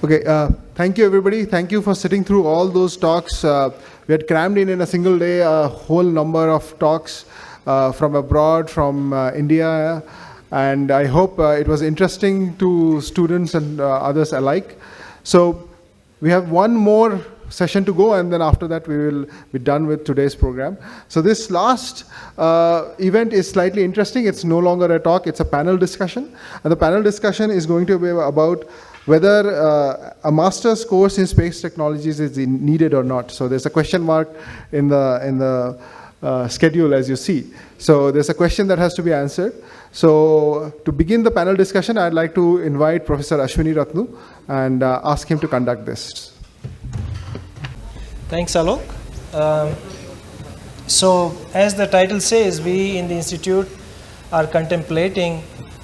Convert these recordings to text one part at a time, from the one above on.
Okay, thank you everybody. Thank you for sitting through all those talks. We had crammed in a single day a whole number of talks from abroad, from India, and I hope it was interesting to students and others alike. So we have one more session to go, and then after that we will be done with today's program. So this last event is slightly interesting. It's no longer a talk, it's a panel discussion. And the panel discussion is going to be about whether a master's course in space technologies is needed or not. So there's a question mark in the schedule, as you see. So there's a question that has to be answered. So to begin the panel discussion, I'd like to invite Professor Ashwini Ratnu and ask him to conduct this. Thanks, Alok. So as the title says, we in the Institute are contemplating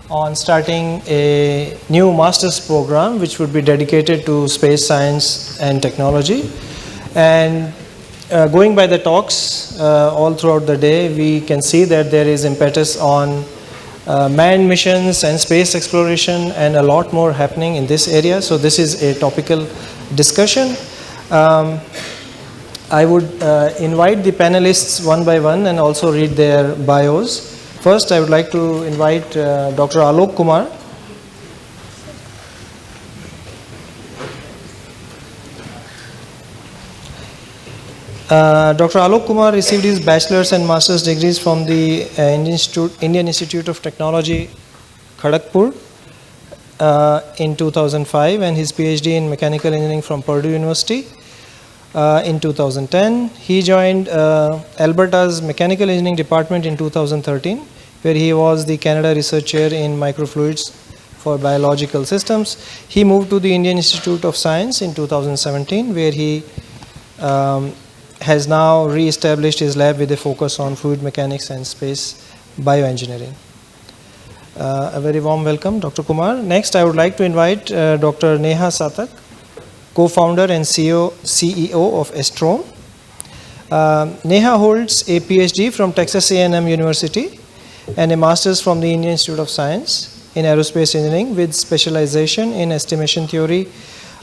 on starting a new master's program which would be dedicated to space science and technology. And going by the talks all throughout the day, we can see that there is impetus on manned missions and space exploration and a lot more happening in this area. So this is a topical discussion. I would invite the panelists one by one and also read their bios. First, I would like to invite Dr. Alok Kumar. Dr. Alok Kumar received his bachelor's and master's degrees from the Indian Institute of Technology, Kharagpur in 2005, and his PhD in mechanical engineering from Purdue University in 2010. He joined Alberta's Mechanical Engineering Department in 2013, where he was the Canada Research Chair in Microfluids for Biological Systems. He moved to the Indian Institute of Science in 2017, where he has now re-established his lab with a focus on fluid mechanics and space bioengineering. A very warm welcome, Dr. Kumar. Next, I would like to invite Dr. Neha Satak, co-founder and CEO of Estrome. Neha holds a PhD from Texas A&M University and a master's from the Indian Institute of Science in aerospace engineering with specialization in estimation theory,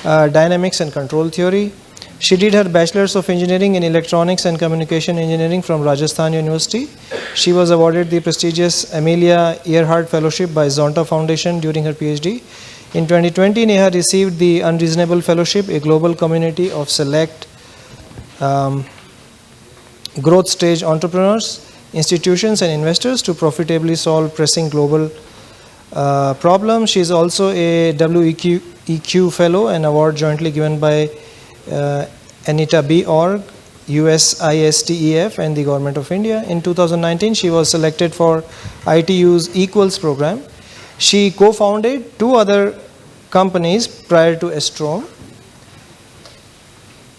dynamics and control theory. She did her bachelor's of engineering in electronics and communication engineering from Rajasthan University. She was awarded the prestigious Amelia Earhart Fellowship by Zonta Foundation during her PhD. In 2020, Neha received the Unreasonable Fellowship, a global community of select growth stage entrepreneurs, institutions and investors to profitably solve pressing global problems. She is also a WEQ Fellow, an award jointly given by Anita B. Org, USISTEF and the Government of India. In 2019, she was selected for ITU's Equals program. She co-founded two other companies prior to Estrome.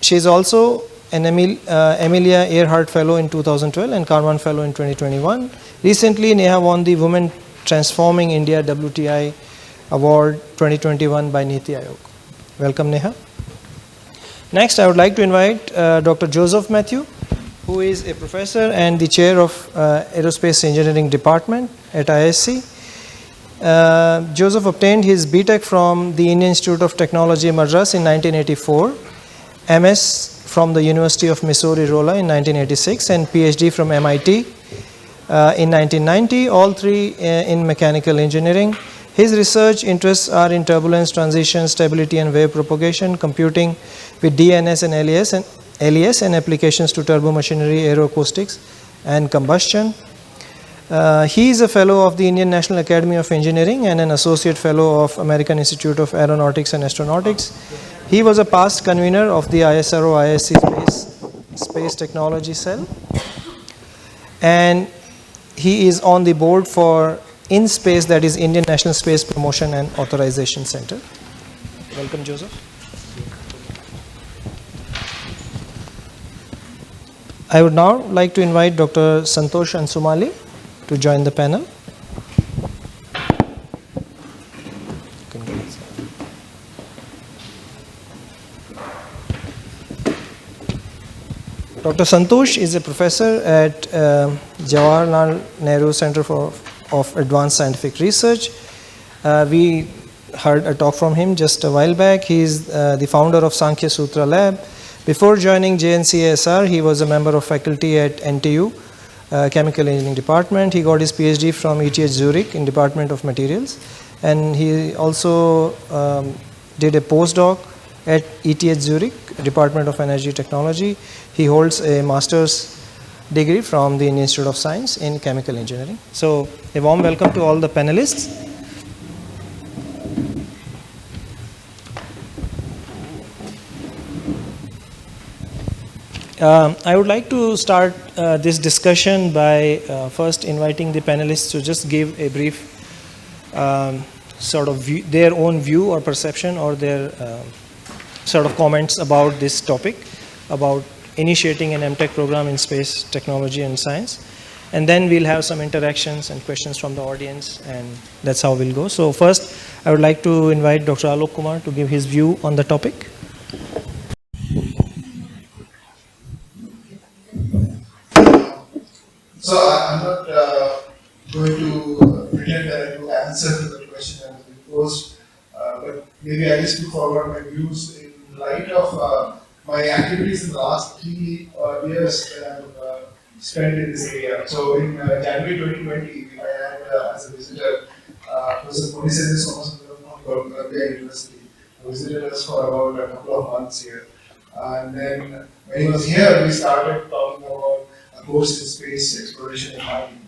She is also an Amelia Earhart Fellow in 2012 and Karman Fellow in 2021. Recently, Neha won the Women Transforming India WTI Award 2021 by Niti Aayog. Welcome, Neha. Next, I would like to invite Dr. Joseph Matthew, who is a professor and the chair of Aerospace Engineering Department at ISC. Joseph obtained his BTech from the Indian Institute of Technology, Madras in 1984, MS from the University of Missouri Rolla in 1986, and PhD from MIT in 1990, all three in mechanical engineering. His research interests are in turbulence, transition, stability and wave propagation, computing with DNS and LES and applications to turbomachinery, aeroacoustics and combustion. He is a fellow of the Indian National Academy of Engineering and an associate fellow of American Institute of Aeronautics and Astronautics. He was a past convener of the ISRO ISC Space Technology Cell, and he is on the board for InSpace, that is Indian National Space Promotion and Authorization Center. Welcome, Joseph. I would now like to invite Dr. Santosh Ansumali to join the panel. Dr. Santosh is a professor at Jawaharlal Nehru Center of Advanced Scientific Research. We heard a talk from him just a while back. He is the founder of Sankhya Sutra Lab. Before joining JNCASR, he was a member of faculty at NTU, Chemical Engineering Department. He got his PhD from ETH Zurich in Department of Materials. And he also did a postdoc at ETH Zurich, Department of Energy Technology. He holds a master's degree from the Indian Institute of Science in Chemical Engineering. So a warm welcome to all the panelists. I would like to start this discussion by first inviting the panelists to just give a brief sort of view, their own view or perception or their sort of comments about this topic, about initiating an MTech program in space technology and science. And then we'll have some interactions and questions from the audience, and that's how we'll go. So first, I would like to invite Dr. Alok Kumar to give his view on the topic. So I'm not going to pretend that I know the answer to the question that has been posed, but maybe I just put forward my views in light of my activities in the last 3 years that I've spent in this area. So in January 2020, I had as a visitor Professor Ponisendu Somasundaram from Columbia University, who visited us for about a couple of months here. And then when he was here, we started talking about a course in space exploration and mining.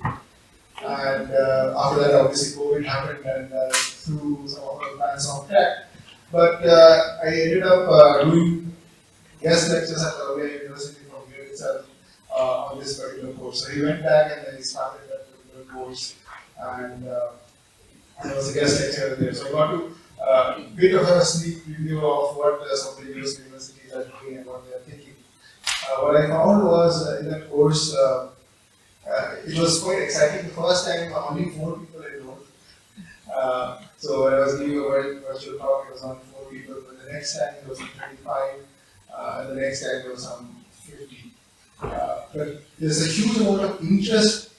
And after that, obviously, COVID happened and threw some of our plans on track. But I ended up doing guest lectures at Columbia University from here itself on this particular course. So he went back and then he started that particular course. And I was a guest lecturer there. So I got to bit of a sneak preview of what some of the universities are doing and what they are thinking. What I found was in that course, it was quite exciting. The first time, only 4 people enrolled. So when I was giving a virtual talk, it was only 4 people. But the next time, it was 35. And the next time, it was some 50. But there's a huge amount of interest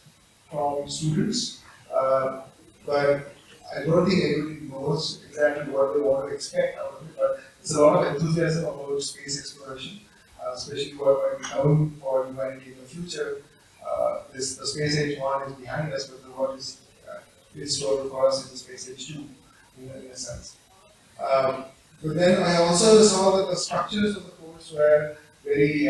from students. But I don't think everybody knows exactly what they want to expect out of it. But there's a lot of enthusiasm about space exploration, especially what might be coming for humanity in the future. The space age 1 is behind us, but what is in store for us in the space age 2, in a sense. But then I also saw that the structures of the course were very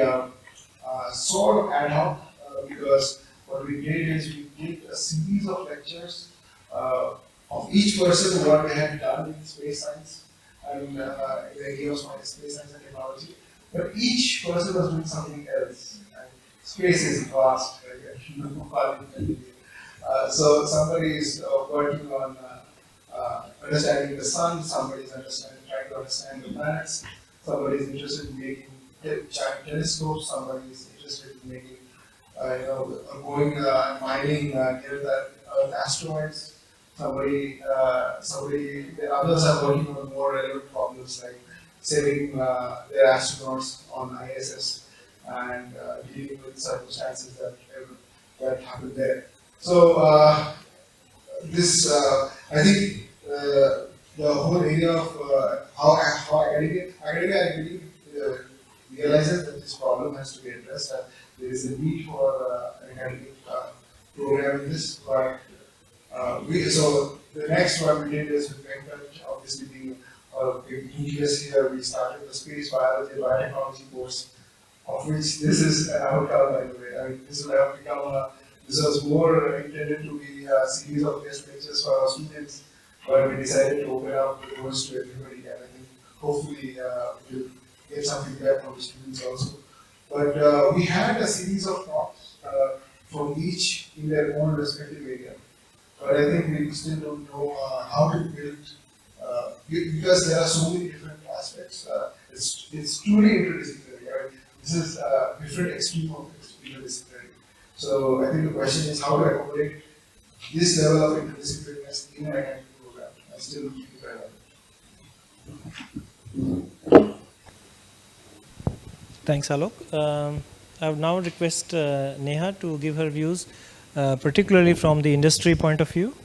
sort of ad hoc, because what we did is we did a series of lectures of each person what they had done in space science and in the area of space science and technology. But each person was doing something else. And space is vast, right? So somebody is working on understanding the sun, somebody is trying to understand the planets, somebody is interested in making giant telescopes, somebody is interested in making, going mining near the Earth asteroids. The others are working on more relevant problems like saving their astronauts on ISS and dealing with circumstances that happen there. So this, I think, the whole area of how academia realizes that this problem has to be addressed. There is a need for an academic program in this, but so the next one we did is with Venkat, obviously being nucleus here, we started the space biology biotechnology course, of which this is an outcome, by the way. I mean, this will have become this was more intended to be a series of guest lectures for our students, but we decided to open up the doors to everybody, and I think hopefully we'll get some feedback from the students also. But we had a series of talks from each in their own respective area. But I think we still don't know how to build, because there are so many different aspects. It's truly interdisciplinary, right? This is a different extreme of interdisciplinary. So I think the question is how to accommodate this level of interdisciplinariness in an academic program and still keep it relevant. Thanks, Alok. I would now request Neha to give her views, particularly from the industry point of view.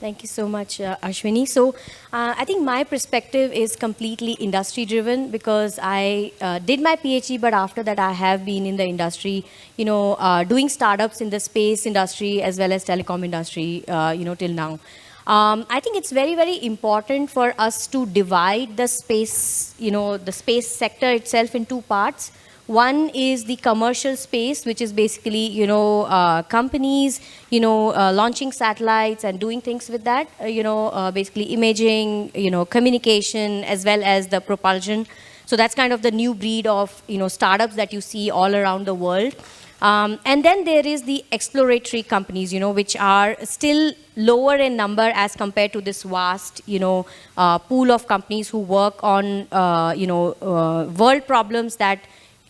Thank you so much, Ashwini. So, I think my perspective is completely industry driven because I did my PhD, but after that, I have been in the industry, doing startups in the space industry as well as telecom industry, till now. I think it's very, very important for us to divide the space, the space sector itself in two parts. One is the commercial space, which is basically, companies, launching satellites and doing things with that, basically imaging, communication, as well as the propulsion. So that's kind of the new breed of, startups that you see all around the world. And then there is the exploratory companies, which are still lower in number as compared to this vast, pool of companies who work on, world problems that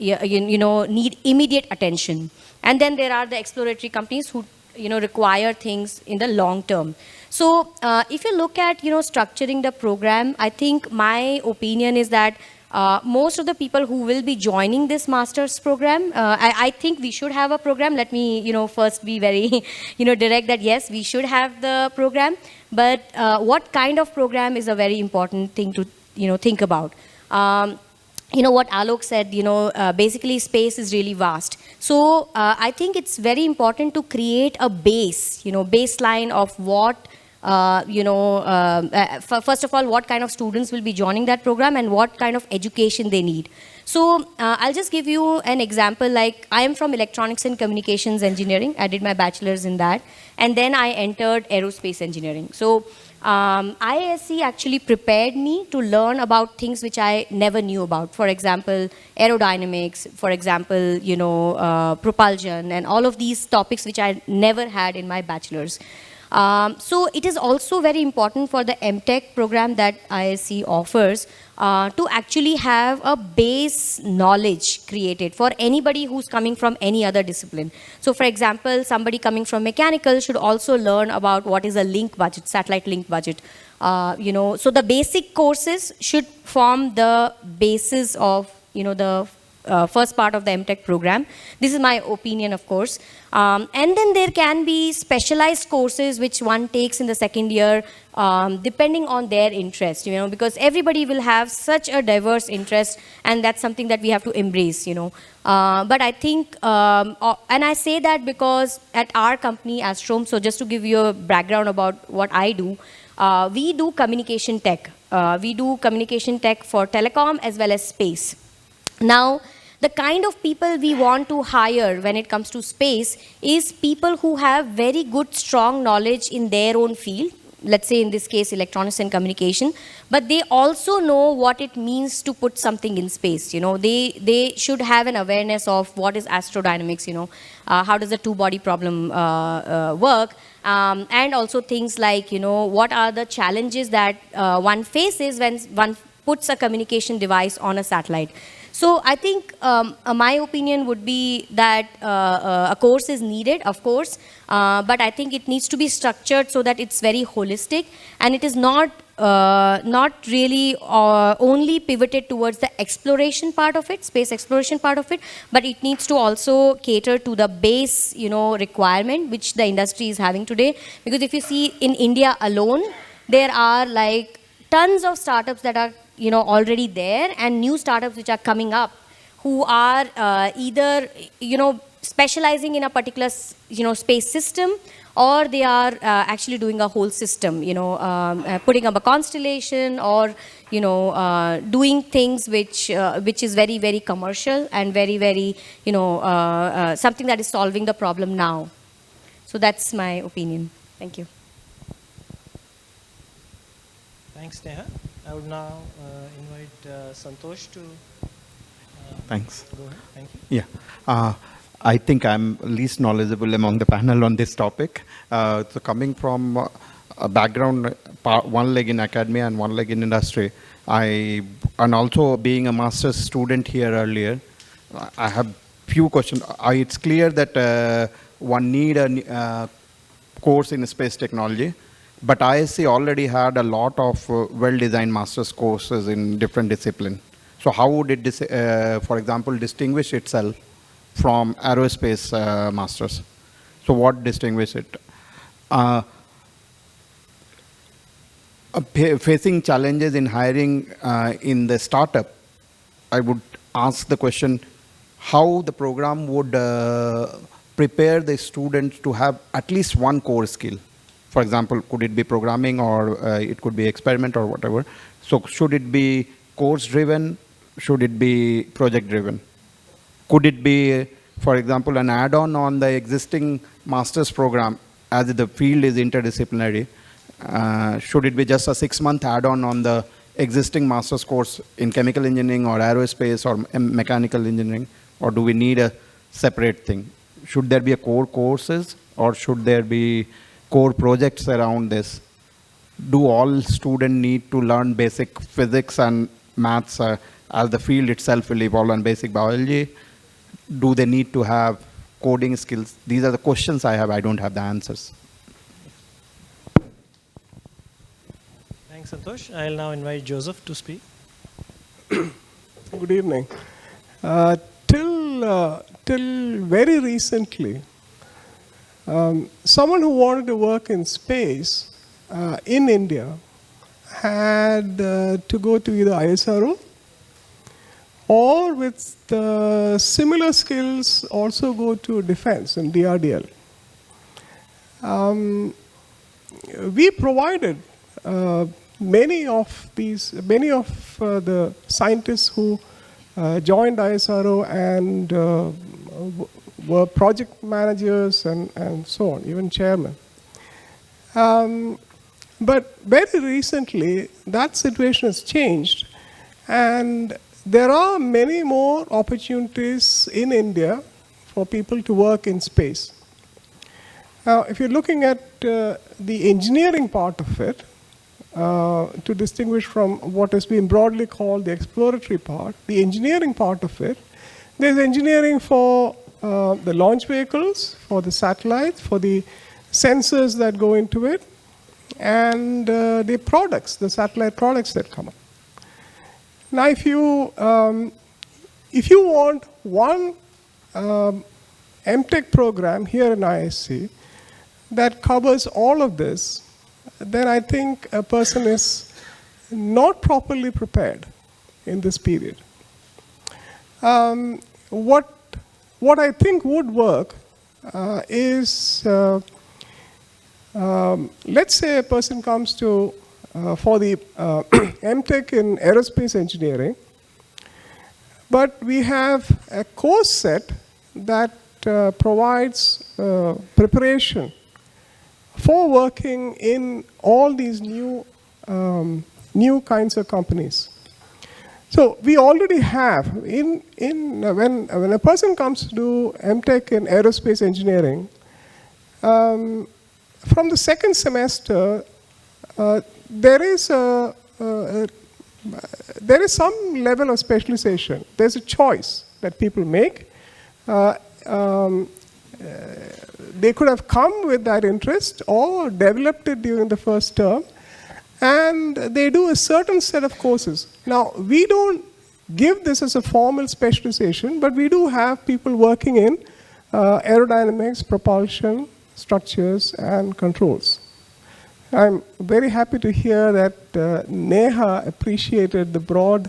need immediate attention. And then there are the exploratory companies who require things in the long term. So if you look at structuring the program, I think my opinion is that most of the people who will be joining this master's program, I think we should have a program. Let me first be very direct that yes, we should have the program, but what kind of program is a very important thing to think about. What Alok said, basically space is really vast. So I think it's very important to create a base, baseline of what, first of all, what kind of students will be joining that program and what kind of education they need. So I'll just give you an example. Like, I am from electronics and communications engineering. I did my bachelor's in that. And then I entered aerospace engineering. So ISC actually prepared me to learn about things which I never knew about. For example, aerodynamics, for example, propulsion, and all of these topics which I never had in my bachelor's. So it is also very important for the MTech program that ISC offers to actually have a base knowledge created for anybody who's coming from any other discipline. So for example, somebody coming from mechanical should also learn about what is a link budget, satellite link budget. So the basic courses should form the basis of, the first part of the MTech program. This is my opinion, of course. And then there can be specialized courses which one takes in the second year, depending on their interest, because everybody will have such a diverse interest, and that's something that we have to embrace, But I think, and I say that because at our company, Astrom, so just to give you a background about what I do, we do communication tech. We do communication tech for telecom as well as space. Now, the kind of people we want to hire when it comes to space is people who have very good, strong knowledge in their own field. Let's say in this case, electronics and communication, but they also know what it means to put something in space. They should have an awareness of what is astrodynamics, how does the two-body problem work, and also things like, what are the challenges that one faces when one puts a communication device on a satellite. So I think my opinion would be that a course is needed, of course, but I think it needs to be structured so that it's very holistic, and it is not really only pivoted towards the exploration part of it, space exploration part of it, but it needs to also cater to the base, requirement which the industry is having today. Because if you see in India alone, there are like tons of startups that are already there, and new startups which are coming up who are either specializing in a particular space system, or they are actually doing a whole system, putting up a constellation, or doing things which is very, very commercial and very, very something that is solving the problem now. So that's my opinion. Thank you. Thanks, Neha. I would now invite Santosh to Thanks. go ahead. Thank you. Yeah. I think I'm least knowledgeable among the panel on this topic. So coming from a background, one leg in academia and one leg in industry, and also being a master's student here earlier, I have few questions. It's clear that one need a course in space technology. But ISC already had a lot of well-designed master's courses in different disciplines. So how would it, for example, distinguish itself from aerospace masters? So what distinguishes it? facing challenges in hiring in the startup, I would ask the question how the program would prepare the students to have at least one core skill. For example, could it be programming or it could be experiment or whatever. So should it be course driven? Should it be project driven? Could it be, for example, an add-on on the existing master's program as the field is interdisciplinary? Should it be just a 6-month add-on on the existing master's course in chemical engineering or aerospace or mechanical engineering? Or do we need a separate thing? Should there be a core courses or should there be core projects around this? Do all students need to learn basic physics and maths as the field itself will evolve on basic biology? Do they need to have coding skills? These are the questions I have. I don't have the answers. Thanks, Santosh. I'll now invite Joseph to speak. Good evening. Till very recently, someone who wanted to work in space in India had to go to either ISRO or with similar skills also go to defense and DRDL. We provided many of the scientists who joined ISRO and were project managers and so on, even chairman. But very recently, that situation has changed, and there are many more opportunities in India for people to work in space. Now, if you're looking at the engineering part of it, to distinguish from what has been broadly called the exploratory part, the engineering part of it, there's engineering for the launch vehicles, for the satellites, for the sensors that go into it, and the products, the satellite products that come up. Now, if you want one MTech program here in ISC that covers all of this, then I think a person is not properly prepared in this period. What I think would work is, let's say a person comes to for the MTech in aerospace engineering, but we have a course set that provides preparation for working in all these new kinds of companies. So we already have, when a person comes to do MTech in aerospace engineering, from the second semester, there is some level of specialization. There's a choice that people make. They could have come with that interest or developed it during the first term, and they do a certain set of courses. Now, we don't give this as a formal specialization, but we do have people working in aerodynamics, propulsion, structures, and controls. I'm very happy to hear that Neha appreciated the broad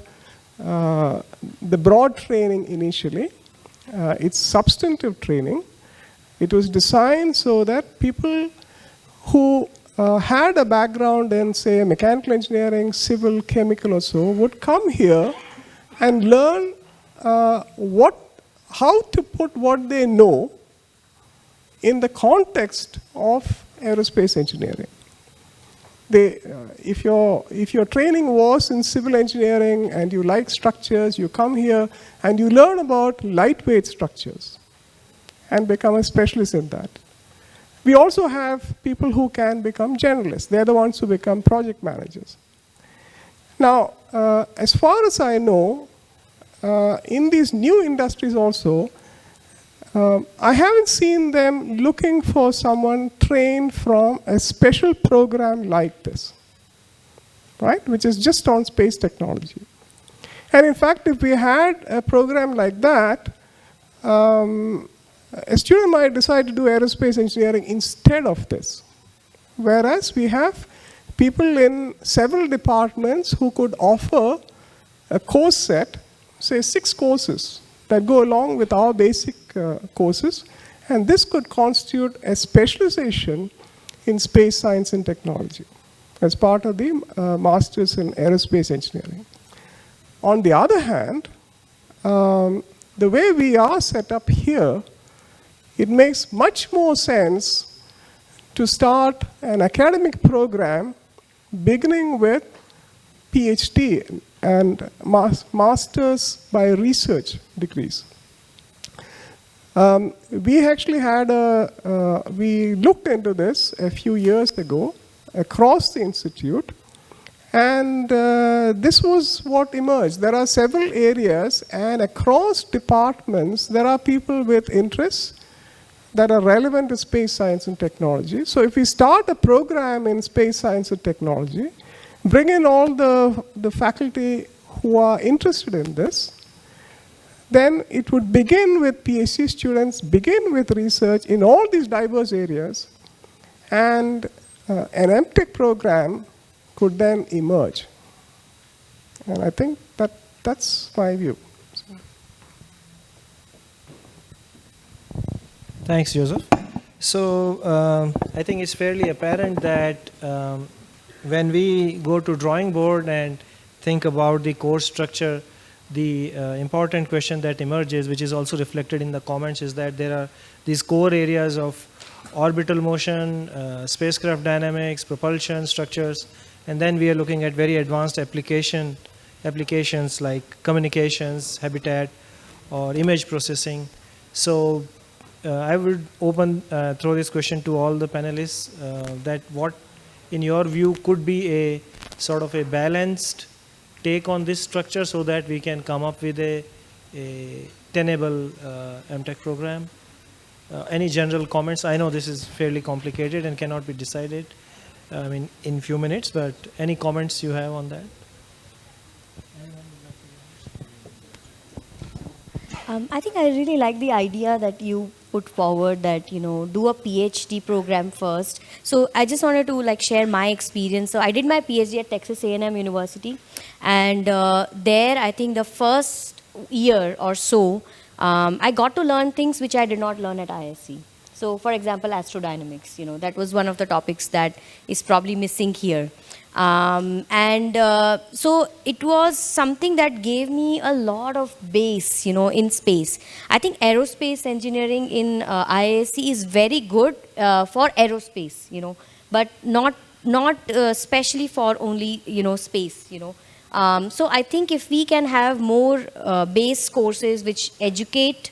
training initially. It's substantive training. It was designed so that people who had a background in, say, mechanical engineering, civil, chemical or so, would come here and learn how to put what they know in the context of aerospace engineering. If your training was in civil engineering and you like structures, you come here and you learn about lightweight structures and become a specialist in that. We also have people who can become generalists. They're the ones who become project managers. Now, as far as I know, in these new industries also, I haven't seen them looking for someone trained from a special program like this, right? Which is just on space technology. And in fact, if we had a program like that, a student might decide to do aerospace engineering instead of this. Whereas we have people in several departments who could offer a course set, say 6 courses that go along with our basic courses, and this could constitute a specialization in space science and technology as part of the Masters in Aerospace Engineering. On the other hand, the way we are set up here, it makes much more sense to start an academic program beginning with PhD and Masters by Research degrees. We actually had we looked into this a few years ago across the institute, and this was what emerged. There are several areas, and across departments, there are people with interests that are relevant to space science and technology. So if we start a program in space science and technology, bring in all the faculty who are interested in this, then it would begin with PhD students, begin with research in all these diverse areas, and an MTech program could then emerge. And I think that's my view. Thanks, Joseph. So I think it's fairly apparent that when we go to drawing board and think about the course structure, the important question that emerges, which is also reflected in the comments, is that there are these core areas of orbital motion, spacecraft dynamics, propulsion structures, and then we are looking at very advanced applications like communications, habitat, or image processing. So I would throw this question to all the panelists, that what, in your view, could be a sort of a balanced take on this structure so that we can come up with a tenable MTech program? Any general comments? I know this is fairly complicated and cannot be decided in few minutes, but any comments you have on that? I think I really like the idea that you put forward, that do a PhD program first. So I just wanted to share my experience. So I did my PhD at Texas A&M University, and there I think the first year or so I got to learn things which I did not learn at ISC. So for example, astrodynamics, that was one of the topics that is probably missing here. So it was something that gave me a lot of base, in space. I think aerospace engineering in IISc is very good for aerospace, but not especially for only, space, So I think if we can have more base courses which educate,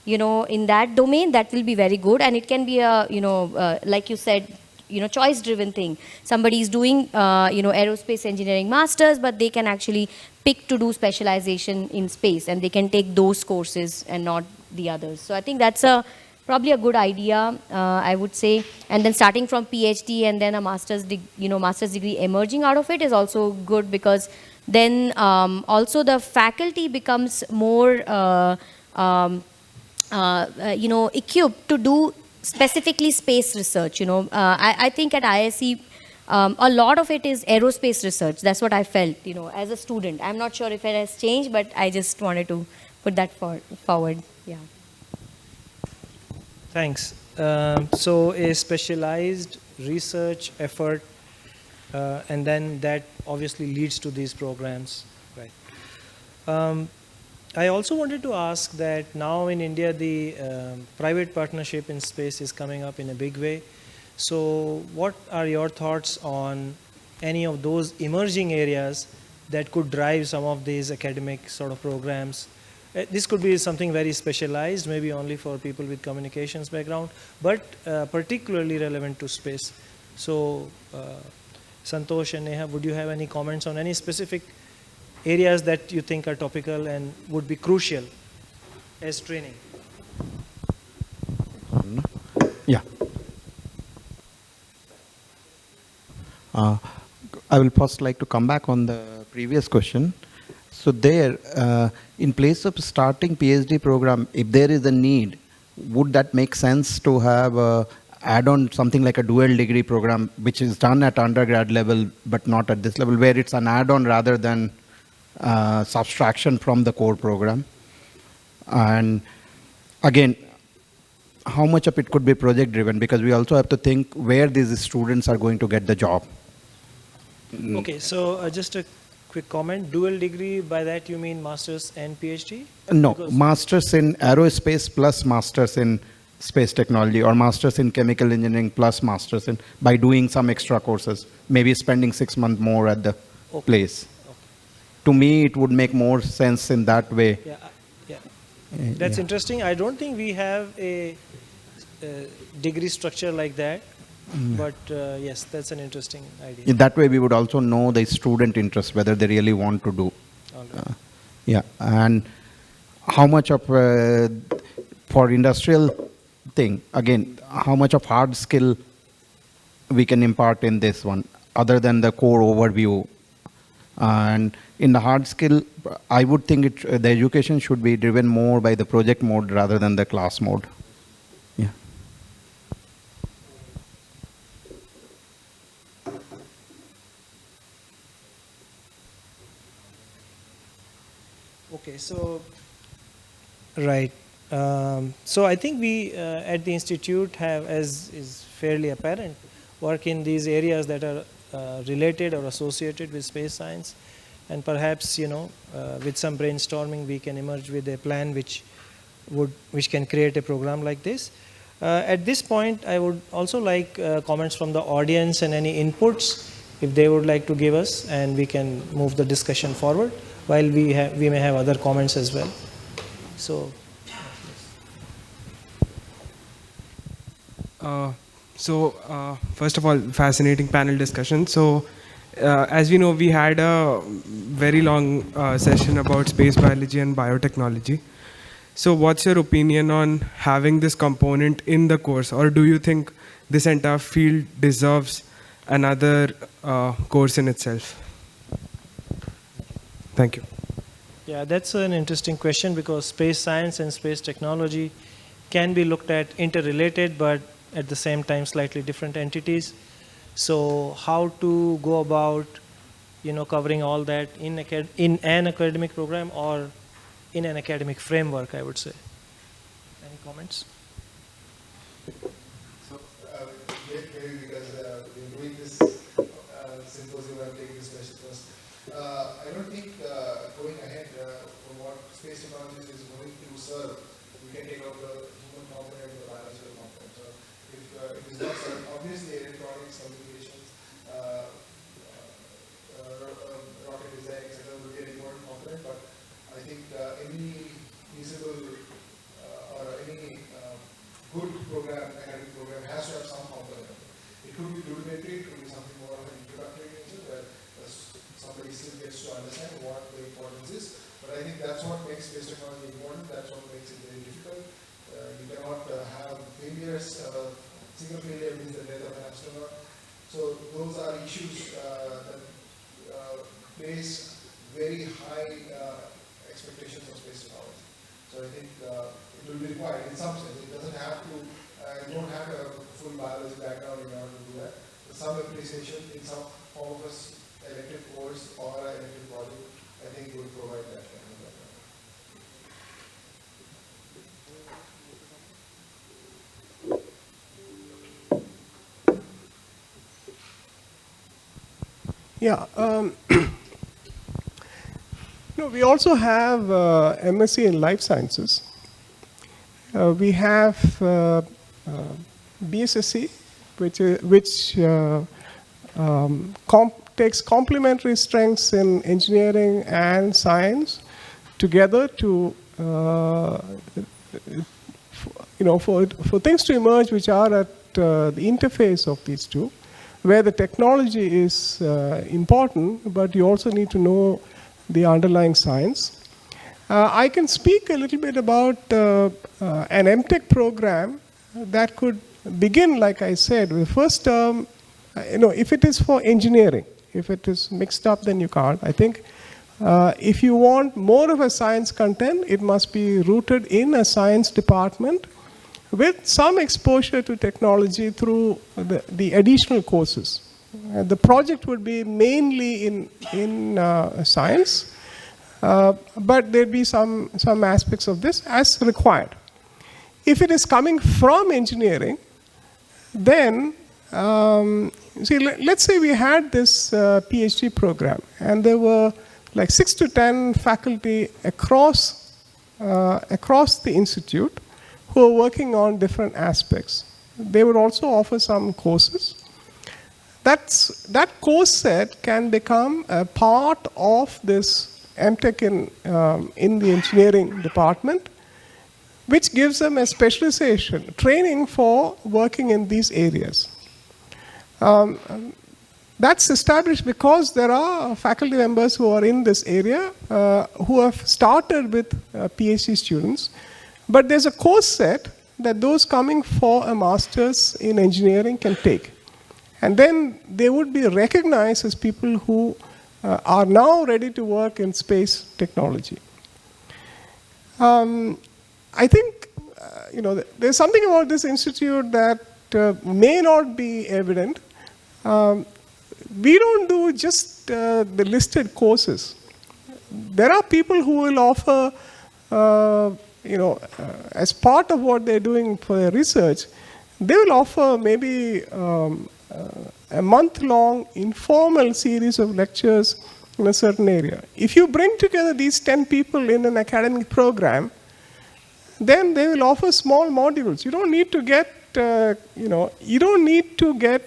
in that domain, that will be very good. And it can be a, like you said, choice driven thing. Somebody is doing aerospace engineering masters, but they can actually pick to do specialization in space, and they can take those courses and not the others. So I think that's probably a good idea, I would say. And then starting from PhD and then a master's degree emerging out of it is also good, because then also the faculty becomes more equipped to do specifically space research. I think at ISC, a lot of it is aerospace research. That's what I felt, as a student. I'm not sure if it has changed, but I just wanted to put that forward. Yeah. Thanks. So a specialized research effort, and then that obviously leads to these programs, right? I also wanted to ask that now in India, the private partnership in space is coming up in a big way. So what are your thoughts on any of those emerging areas that could drive some of these academic sort of programs? This could be something very specialized, maybe only for people with communications background, but particularly relevant to space. So Santosh and Neha, would you have any comments on any specific areas that you think are topical and would be crucial as training? Yeah. I will first like to come back on the previous question. So there, in place of starting PhD program, if there is a need, would that make sense to have add on something like a dual degree program, which is done at undergrad level, but not at this level, where it's an add-on rather than subtraction from the core program. And again, how much of it could be project driven, because we also have to think where these students are going to get the job. Okay, so just a quick comment. Dual degree, by that you mean masters and PhD? No, Because- masters in aerospace plus masters in space technology, or masters in chemical engineering plus masters in, by doing some extra courses, maybe spending 6 months more at the Okay. place. To me, it would make more sense in that way. Yeah, yeah. That's Yeah. interesting. I don't think we have a degree structure like that, but yes, that's an interesting idea. In that way, we would also know the student interest, whether they really want to do. All right. Yeah, and how much of, for industrial thing, again, how much of hard skill we can impart in this one, other than the core overview. And in the hard skill, I would think the education should be driven more by the project mode rather than the class mode. Yeah. Okay, so right. So I think we at the institute have, as is fairly apparent, work in these areas that are related or associated with space science, and perhaps with some brainstorming we can emerge with a plan which can create a program like this. At this point, I would also like comments from the audience and any inputs if they would like to give us, and we can move the discussion forward. While we may have other comments as well. So. First of all, fascinating panel discussion. So, as we know, we had a very long session about space biology and biotechnology. So, what's your opinion on having this component in the course, or do you think this entire field deserves another course in itself? Thank you. Yeah, that's an interesting question, because space science and space technology can be looked at interrelated, but at the same time slightly different entities. So how to go about covering all that in an academic program or in an academic framework, I would say. Any comments? So, maybe because we're doing this symposium, I'm taking this question first. I don't think going ahead from what space technologies is going to serve, we can take out the human component and the biological component. So if it is not served, obviously electronics, communications, rocket design, etc. will be an important component, but I think any feasible or any good program, academic program, has to have some component of it. It could be rudimentary, it could be something more of an introductory nature, where somebody still gets to understand what the importance is. But I think that's what makes space technology important, that's what makes it very difficult. You cannot have failures, single failure means the death of an astronaut. So those are issues that place very high expectations of space technology. So I think it will be required in some sense. It doesn't have to, you don't have a full biology background in order to do that. But some appreciation in some form of a elective course or an elective project, I think will provide that kind of background. Yeah. We also have MSc in Life Sciences. We have BSSC, which takes complementary strengths in engineering and science together to, for things to emerge which are at the interface of these two, where the technology is important, but you also need to know the underlying science. I can speak a little bit about an MTech program that could begin, like I said, with the first term. If it is for engineering, if it is mixed up, then you can't. I think if you want more of a science content, it must be rooted in a science department with some exposure to technology through the additional courses. The project would be mainly in science, but there'd be some aspects of this as required. If it is coming from engineering, then see, let's say we had this PhD program, and there were like 6 to 10 faculty across the institute who are working on different aspects. They would also offer some courses. That course set can become a part of this MTech in the engineering department, which gives them a specialization, training for working in these areas. That's established because there are faculty members who are in this area who have started with PhD students, but there's a course set that those coming for a master's in engineering can take. And then they would be recognized as people who are now ready to work in space technology. I think there's something about this institute that may not be evident. We don't do just the listed courses. There are people who will offer, as part of what they're doing for their research, they will offer maybe a month-long informal series of lectures in a certain area. If you bring together these 10 people in an academic program, then they will offer small modules. You don't need to get, you don't need to get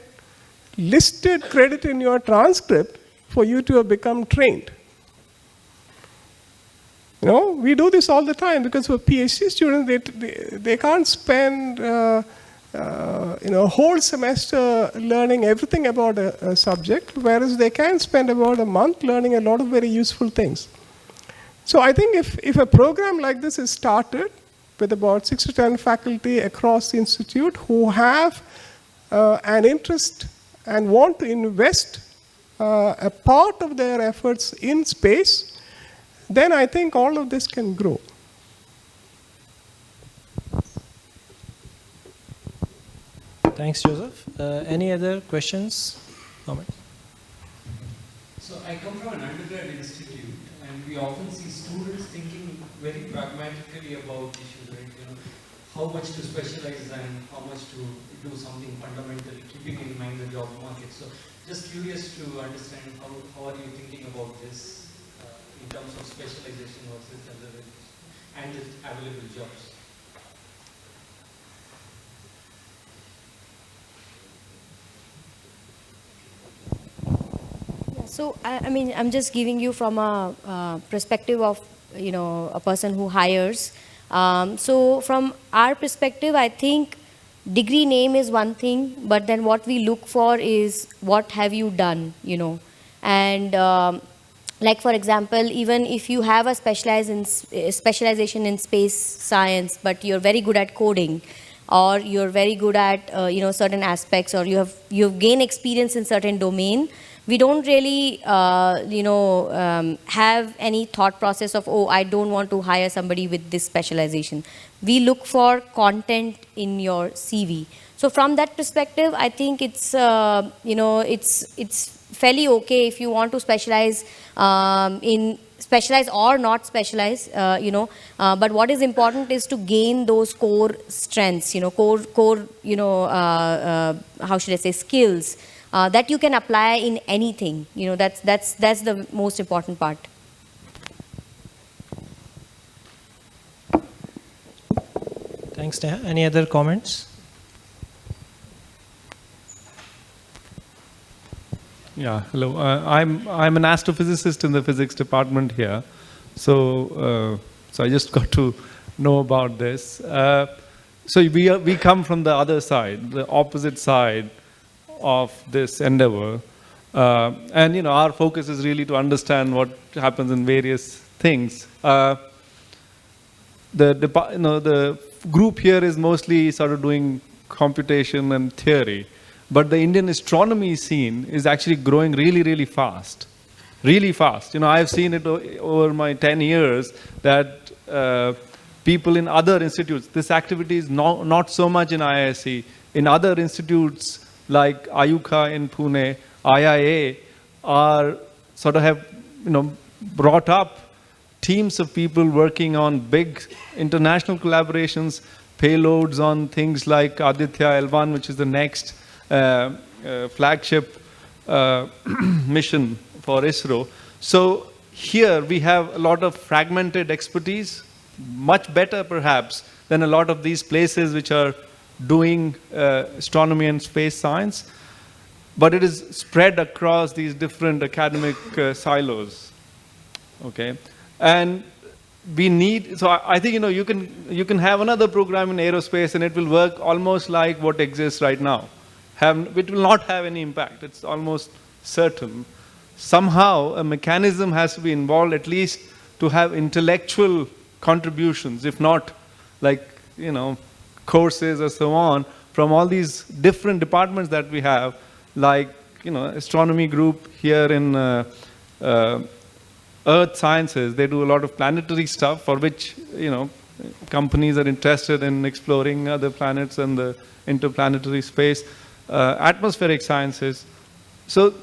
listed credit in your transcript for you to have become trained. We do this all the time because for PhD students, they can't spend a whole semester learning everything about a subject, whereas they can spend about a month learning a lot of very useful things. So I think if a program like this is started with about 6 to 10 faculty across the institute who have an interest and want to invest a part of their efforts in space, then I think all of this can grow. Thanks, Joseph. Any other questions, comments? So I come from an undergrad institute, and we often see students thinking very pragmatically about issues, right? How much to specialize and how much to do something fundamental, keeping in mind the job market. So just curious to understand how are you thinking about this in terms of specialization versus generalization and the available jobs? So, I mean, I'm just giving you from a perspective of, a person who hires. So, from our perspective, I think degree name is one thing, but then what we look for is what have you done, And like, for example, even if you have a specialization in space science, but you're very good at coding, or you're very good at, certain aspects, or you've gained experience in certain domain, we don't really, have any thought process of, oh, I don't want to hire somebody with this specialization. We look for content in your CV. So from that perspective, I think it's, it's fairly okay if you want to specialize specialize or not specialize, but what is important is to gain those core strengths, core, how should I say, skills. That you can apply in anything. That's the most important part. Thanks, Neha. Any other comments? Yeah, hello. I'm an astrophysicist in the physics department here, so I just got to know about this. So we come from the other side, the opposite side of this endeavor, and our focus is really to understand what happens in various things. The group here is mostly sort of doing computation and theory, but the Indian astronomy scene is actually growing really, really fast. Really fast. I've seen it over my 10 years that people in other institutes. This activity is not so much in IISc. In other institutes like Ayuka in Pune, IIA are sort of have brought up teams of people working on big international collaborations, payloads on things like Aditya L1, which is the next flagship mission for ISRO. So here we have a lot of fragmented expertise, much better perhaps than a lot of these places which are doing astronomy and space science, but it is spread across these different academic silos. Okay, and we need. So I think you can have another program in aerospace, and it will work almost like what exists right now. It will not have any impact. It's almost certain. Somehow a mechanism has to be involved, at least to have intellectual contributions, if not like courses or so on, from all these different departments that we have, like astronomy group here in Earth Sciences. They do a lot of planetary stuff for which companies are interested in exploring other planets and the interplanetary space. Atmospheric sciences. So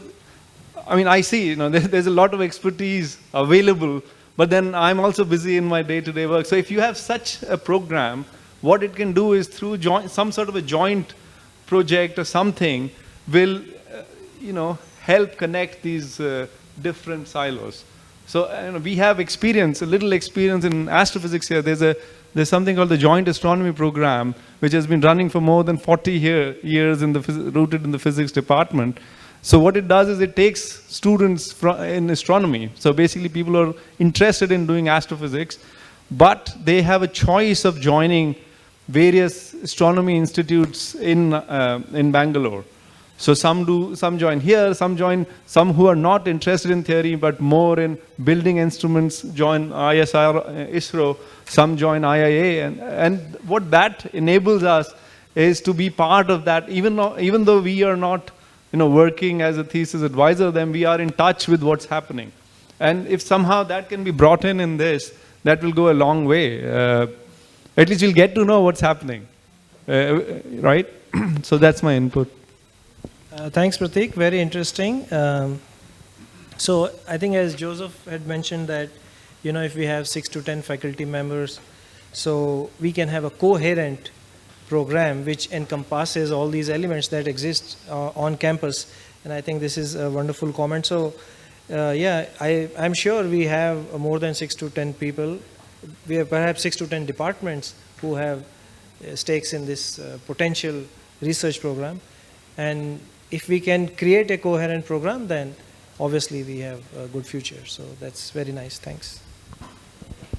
I mean, I see there's a lot of expertise available, but then I'm also busy in my day-to-day work. So if you have such a program, what it can do is through some sort of a joint project or something will help connect these different silos. So we have experience, a little experience in astrophysics here. There's something called the Joint Astronomy Program, which has been running for more than 40 years rooted in the physics department. So what it does is it takes students in astronomy. So basically people who are interested in doing astrophysics, but they have a choice of joining various astronomy institutes in Bangalore. So some join here, some who are not interested in theory but more in building instruments join ISRO, some join IIA, and what that enables us is to be part of that. Even though we are not working as a thesis advisor, then we are in touch with what's happening. And if somehow that can be brought in this, that will go a long way. At least you'll get to know what's happening, right? So that's my input. Thanks, Pratik. Very interesting. So I think as Joseph had mentioned that, if we have 6 to 10 faculty members, so we can have a coherent program which encompasses all these elements that exist on campus. And I think this is a wonderful comment. So yeah, I'm sure we have more than 6 to 10 people. We have perhaps 6 to 10 departments who have stakes in this potential research program. And if we can create a coherent program, then obviously we have a good future. So that's very nice. Thanks.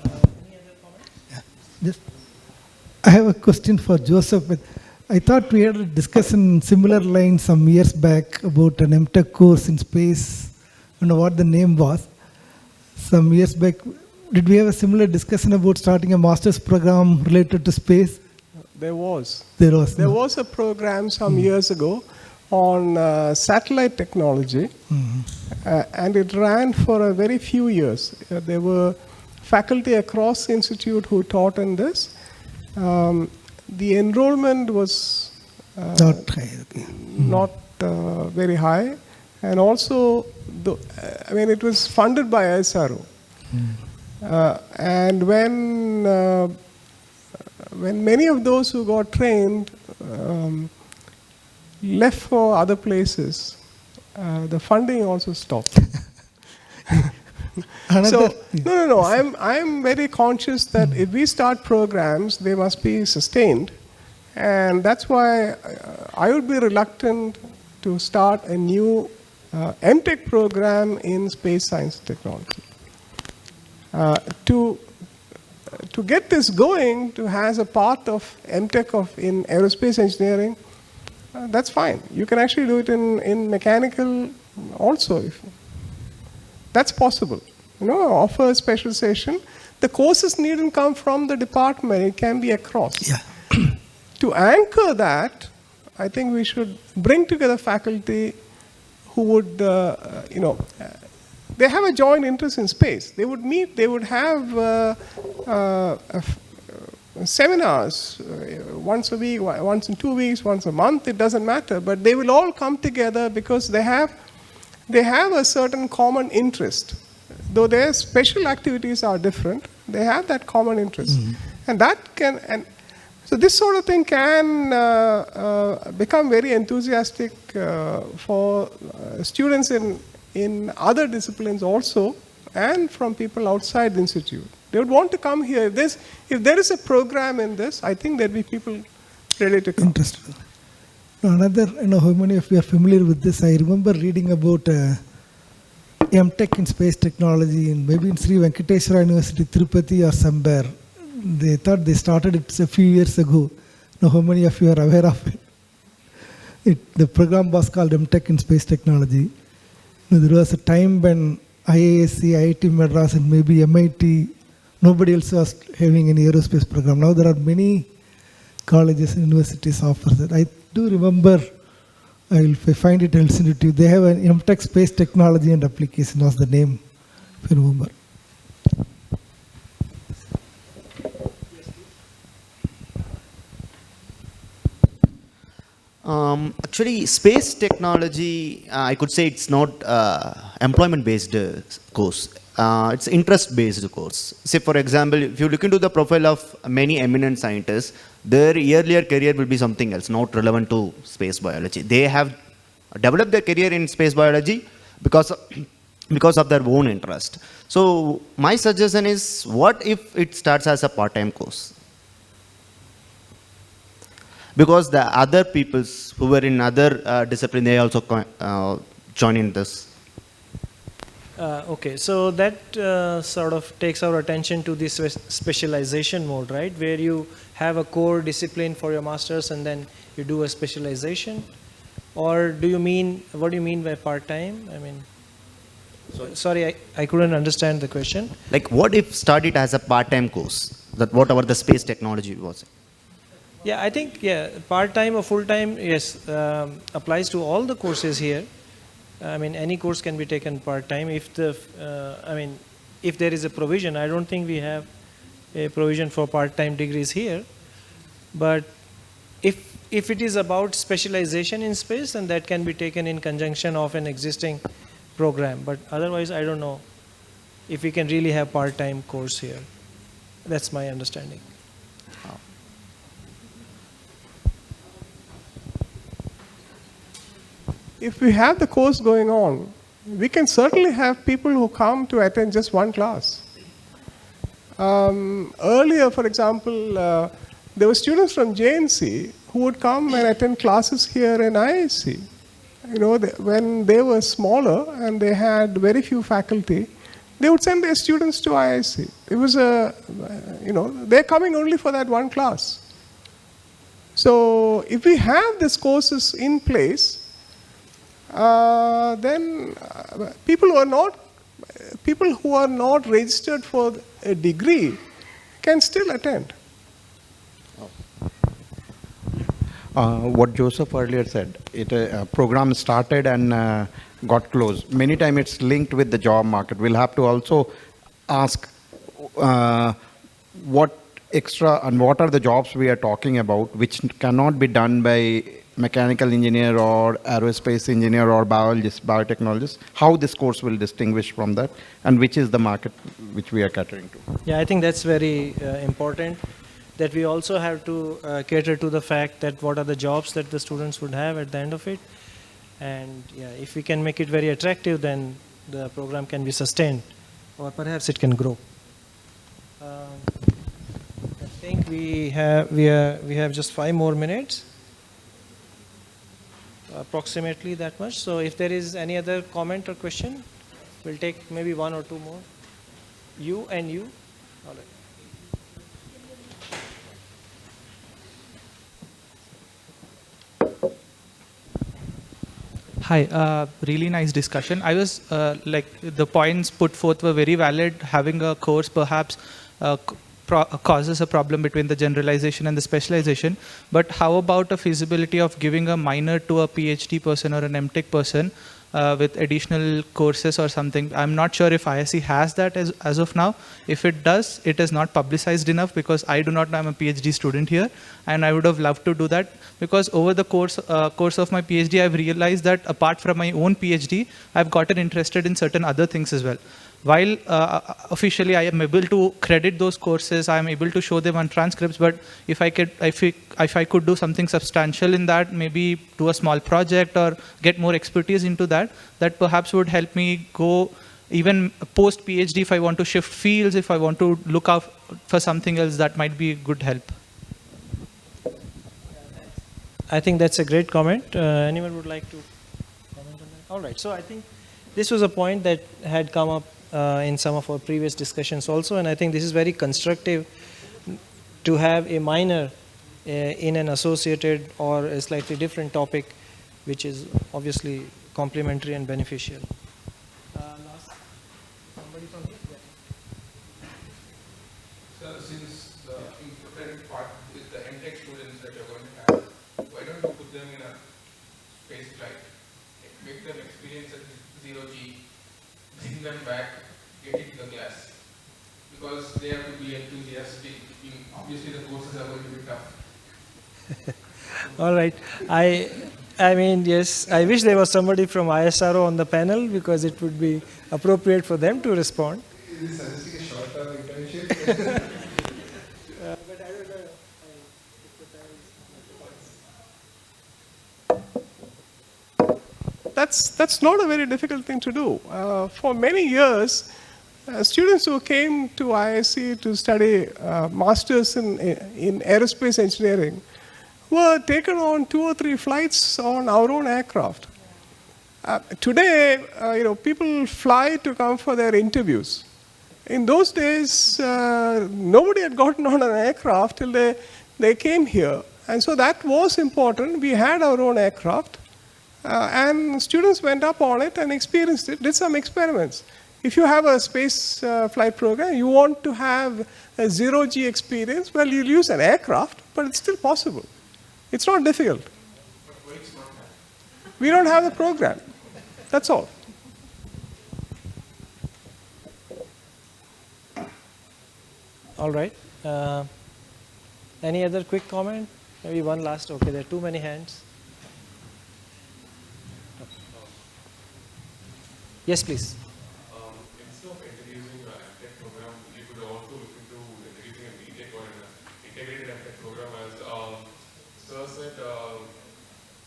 Any other comments? I have a question for Joseph. I thought we had a discussion similar line some years back about an MTech course in space. I don't know what the name was. Some years back, did we have a similar discussion about starting a master's program related to space? There was. There was a program some years ago on satellite technology, and it ran for a very few years. There were faculty across the institute who taught in this. The enrollment was not very high, and also it was funded by ISRO. And when many of those who got trained left for other places, the funding also stopped. No. I'm very conscious that if we start programs, they must be sustained, and that's why I would be reluctant to start a new MTech program in space science technology. To get this going, to has a part of MTech in aerospace engineering, that's fine. You can actually do it in mechanical also. That's possible. Offer a specialization. The courses needn't come from the department. It can be across. Yeah. To anchor that, I think we should bring together faculty who would, they have a joint interest in space. They would meet. They would have seminars, once a week, once in 2 weeks, once a month, it doesn't matter, but they will all come together because they have a certain common interest. Though their special activities are different, they have that common interest. And that can, so this sort of thing can become very enthusiastic for students in other disciplines also, and from people outside the institute. They would want to come here. If there is a program in this, I think there'll be people ready to come. Interesting. Another, how many of you are familiar with this? I remember reading about MTech in space technology, and maybe in Sri Venkateswara University, Tirupati or somewhere. They thought they started it a few years ago. How many of you are aware of it? The program was called MTech in space technology. There was a time when IISc, IIT Madras, and maybe MIT, nobody else was having any aerospace program. Now there are many colleges and universities offer that. I do remember, if I find it, I'll send it to you. They have an MTech Space Technology and Application was the name, if you remember. Actually, space technology, I could say it's not employment-based course. It's interest-based course. Say, for example, if you look into the profile of many eminent scientists, their earlier career will be something else, not relevant to space biology. They have developed their career in space biology because of their own interest. So my suggestion is, what if it starts as a part-time course? Because the other peoples who were in other discipline, they also join in this. Okay, so that sort of takes our attention to this specialization mode, right? Where you have a core discipline for your masters and then you do a specialization. Or do you mean, what do you mean by part-time? I mean, sorry, I couldn't understand the question. Like, what if started as a part-time course? That whatever the space technology was. Yeah, I think, part-time or full-time, yes, applies to all the courses here. I mean, any course can be taken part-time if if there is a provision. I don't think we have a provision for part-time degrees here. But if it is about specialization in space, then that can be taken in conjunction of an existing program. But otherwise, I don't know if we can really have part-time course here. That's my understanding. If we have the course going on, we can certainly have people who come to attend just one class. Earlier, for example, there were students from JNC who would come and attend classes here in IISc. When they were smaller and they had very few faculty, they would send their students to IISc. It was they're coming only for that one class. So if we have these courses in place, then people who are not registered for a degree can still attend. What Joseph earlier said, a program started and got closed. Many times it's linked with the job market. We'll have to also ask what extra and what are the jobs we are talking about which cannot be done by mechanical engineer or aerospace engineer or biologist, biotechnologist, how this course will distinguish from that, and which is the market which we are catering to. Yeah, I think that's very important, that we also have to cater to the fact that what are the jobs that the students would have at the end of it. And yeah, if we can make it very attractive, then the program can be sustained, or perhaps it can grow. I think we have just 5 more minutes. Approximately that much. So if there is any other comment or question, we'll take maybe 1 or 2 more. You and you. All right. Hi, really nice discussion. I was the points put forth were very valid. Having a course perhaps causes a problem between the generalization and the specialization. But how about a feasibility of giving a minor to a PhD person or an MTech person with additional courses or something. I'm not sure if ISC has that as of now. If it does, it is not publicized enough because I do not know I'm a PhD student here, and I would have loved to do that because over the course of my PhD, I've realized that apart from my own PhD, I've gotten interested in certain other things as well. While officially I am able to credit those courses, I am able to show them on transcripts, but if I could do something substantial in that, maybe do a small project or get more expertise into that, that perhaps would help me go even post PhD if I want to shift fields, if I want to look out for something else, that might be good help. I think that's a great comment. Anyone would like to comment on that? All right, so I think this was a point that had come up in some of our previous discussions also, and I think this is very constructive to have a minor in an associated or a slightly different topic, which is obviously complementary and beneficial. Last, somebody from here? So since the important part is the MTech students that you're going to have, why don't you put them in a space flight, make them experience at 0G, bring them back, get into the class, because they have to be enthusiastic. Obviously the courses are going to be tough. All right. I mean, yes, I wish there was somebody from ISRO on the panel because it would be appropriate for them to respond. Is this suggesting a short-term internship? But I don't know. That's not a very difficult thing to do. For many years, students who came to ISC to study masters in aerospace engineering were taken on 2 or 3 flights on our own aircraft. Today, people fly to come for their interviews. In those days, nobody had gotten on an aircraft till they came here. And so that was important. We had our own aircraft. And students went up on it and experienced it, did some experiments. If you have a space flight program, you want to have a 0G experience, well, you'll use an aircraft, but it's still possible. It's not difficult. We don't have the program. That's all. All right. Any other quick comment? Maybe one last. Okay, there are too many hands. Yes, please. Instead of introducing an MTech program, you could also look into introducing a BTech or an integrated MTech program. As Sir said,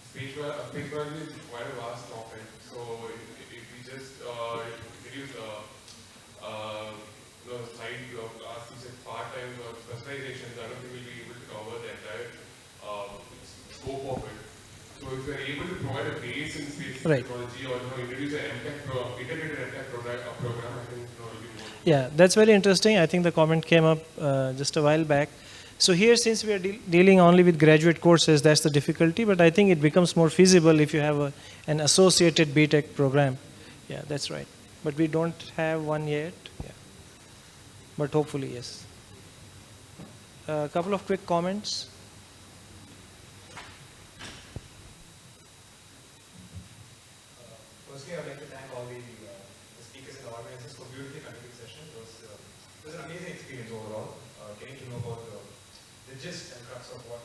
spirituality is quite a vast topic. So if we just introduce the side of us, you said part-time or specializations, I don't think we'll be able to cover the entire scope of it. So if we're able to provide a base in space technology or introduce an integrated MTech program, I think it'll be more. Yeah, that's very interesting. I think the comment came up just a while back. So here, since we are dealing only with graduate courses, that's the difficulty, but I think it becomes more feasible if you have an associated BTech program. Yeah, that's right. But we don't have one yet. Yeah. But hopefully, yes. A couple of quick comments. Firstly, I would like to thank all the speakers and the organizers for beautifully conducted session. It was an amazing experience overall, getting to know about the gist and crux of what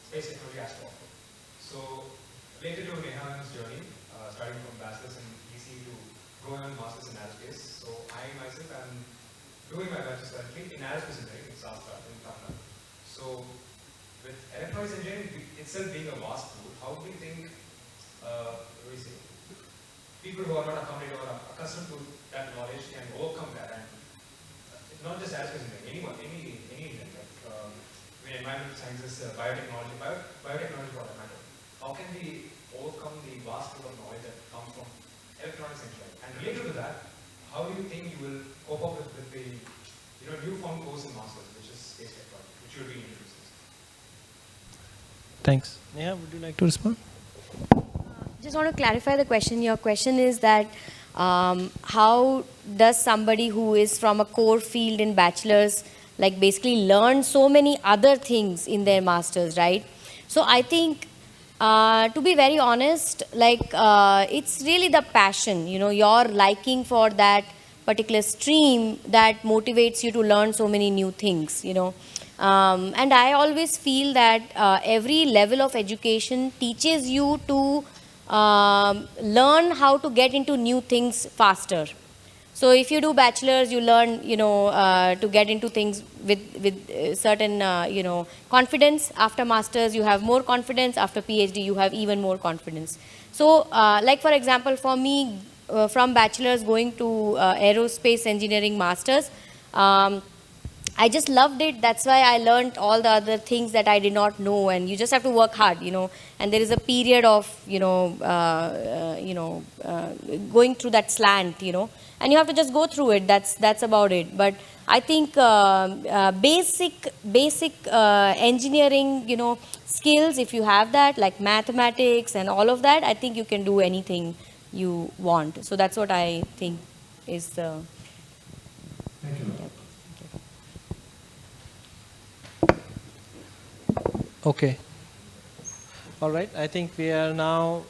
space technology has to offer. So, related to Nehan's journey, starting from bachelor's in DC to going on master's in aerospace. So, I myself am doing my bachelor's currently in aerospace engineering in Sastra, in Tamil Nadu. So, with electronics engineering itself being a vast pool, how do you think, people who are not accommodated or accustomed to that knowledge can overcome that? And not just aerospace engineering, any engineering, like environmental sciences, biotechnology, biotechnology for that matter. How can we overcome the vast pool of knowledge that comes from electronics engineering? And related to that, how do you think you will cope up with the newfound course in masters, which is space technology, which you'll be introducing? Thanks. Neha, would you like to respond? Just want to clarify the question. Your question is that how does somebody who is from a core field in bachelor's basically learn so many other things in their masters, right? So I think To be very honest, like it's really the passion, you know, your liking for that particular stream that motivates you to learn so many new things, you know. And I always feel that every level of education teaches you to learn how to get into new things faster. So if you do bachelor's, you learn, you know, to get into things with certain, you know, confidence. After master's, you have more confidence. After PhD, you have even more confidence. So, like for example, for me, from bachelor's going to aerospace engineering masters, I just loved it. That's why I learned all the other things that I did not know. And you just have to work hard, you know. And there is a period of, going through that slant, you know. And you have to just go through it. That's about it. But I think basic engineering, you know, skills, if you have that, like mathematics and all of that, I think you can do anything you want. So that's what I think is the. Thank you. Okay. All right. I think we are now.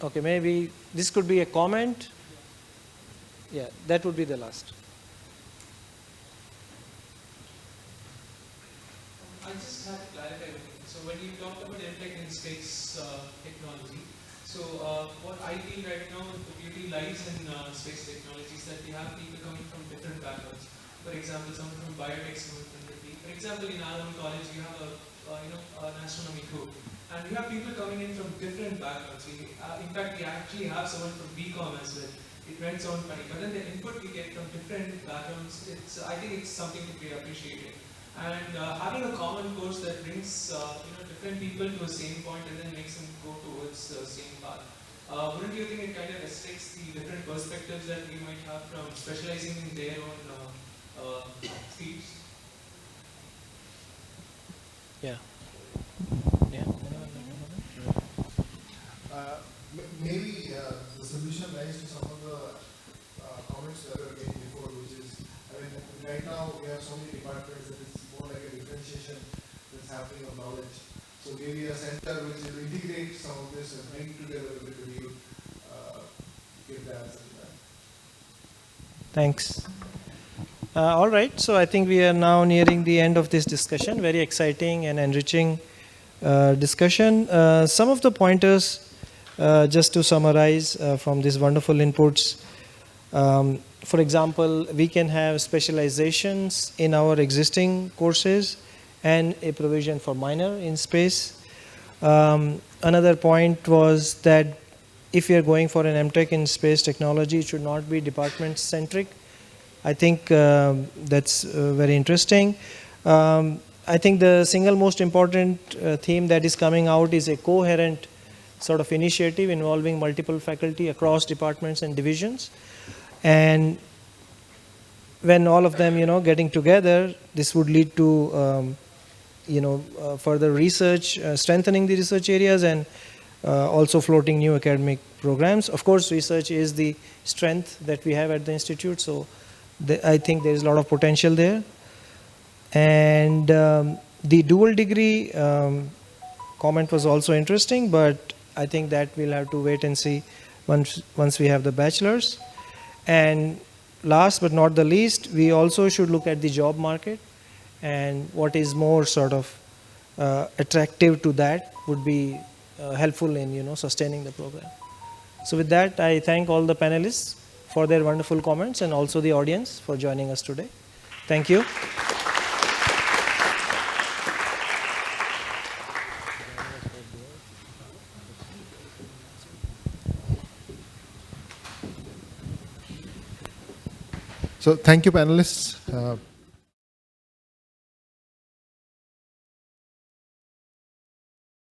Okay, maybe this could be a comment. Yeah, that would be the last. I just had to clarify one thing. So when you talked about MTech in space technology, so what I feel right now, the beauty lies in space technologies that we have people coming from different backgrounds. For example, someone from biotech, someone from the for example, in our own college, we have an astronomy group, and we have people coming in from different backgrounds. In fact, we actually have someone from BCom as well. It might sound funny, but then the input we get from different backgrounds, I think it's something to be appreciated. And having a common course that brings different people to the same point and then makes them go towards the same path. Wouldn't you think it kind of restricts the different perspectives that we might have from specializing in their own fields? Yeah. Yeah. Maybe the solution lies to some of the comments that were made before, which is, I mean, right now we have so many departments that it's more like a differentiation that's happening of knowledge. So maybe a center which will integrate some of this and bring together a bit of you, give the answer to that. Thanks. All right, so I think we are now nearing the end of this discussion. Very exciting and enriching discussion. Some of the pointers, just to summarize from these wonderful inputs. For example, we can have specializations in our existing courses and a provision for minor in space. Another point was that if you are going for an MTech in space technology, it should not be department centric. I think that's very interesting. I think the single most important theme that is coming out is a coherent sort of initiative involving multiple faculty across departments and divisions. And when all of them, getting together, this would lead to, further research, strengthening the research areas and also floating new academic programs. Of course, research is the strength that we have at the institute. So I think there is a lot of potential there. And the dual degree comment was also interesting, but I think that we'll have to wait and see once we have the bachelor's. And last but not the least, we also should look at the job market and what is more sort of attractive to that would be helpful in sustaining the program. So with that, I thank all the panelists for their wonderful comments and also the audience for joining us today. Thank you. So thank you, panelists.